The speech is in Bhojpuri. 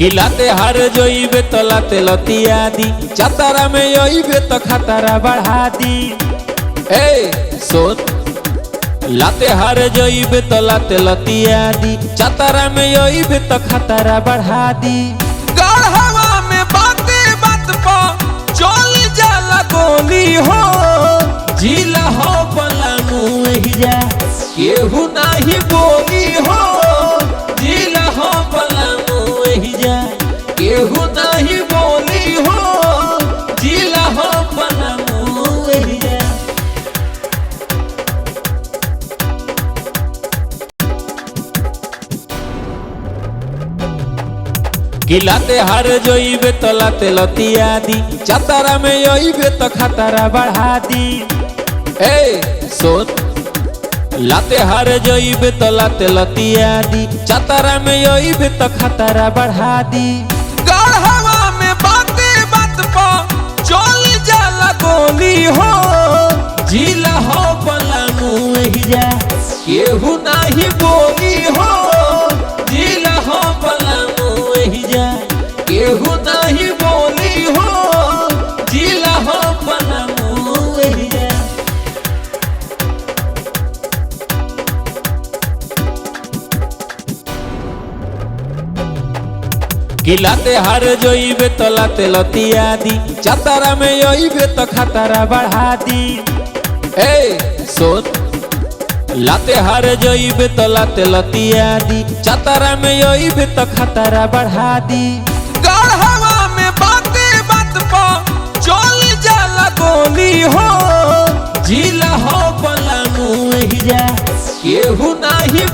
गिलाते हार जोइबे तो लाते लतिया दी, चतरा में योइबे तो खतरा बढ़ा दी। ए सोन लाते हार जोइबे तो लाते लतिया दी, चतरा में योइबे तो खतरा बढ़ा दी। गढ़वा में बाते बात पा चल जाला गोली हो, जिला हो पलामू जा केहू नाही बोली हो, जिला हो पलामू जा केहू नाही बोली हो, जिला हो पलामू जा। गिलाते हार जोइबे तो लाते लतिया दी, चतरा में योइबे तो खतरा बढ़ा दी। ए सोन लाते हार जोइबे तो लाते लतिया दी, चतरा में योइबे तो खतरा बढ़ा दी। गढ़वा में बाते बात पा चल जाला गोली हो, जिला हो पलामू जा केहू नाही बोली हो, जिला हो पलामू जा केहू नाही बोली हो, जिला हो पलामू जा। गिलाते हार जोइबे तो लाते लतिया दी, चतरा में योइबे तो खतरा बढ़ा दी। ए सोन लाते हार जोइबे तो लाते लतिया दी, चतरा में योइबे तो खतरा बढ़ा दी। गढ़वा में बाते बात पा चल जाला गोली हो, जिला हो पलामू जा केहू नाही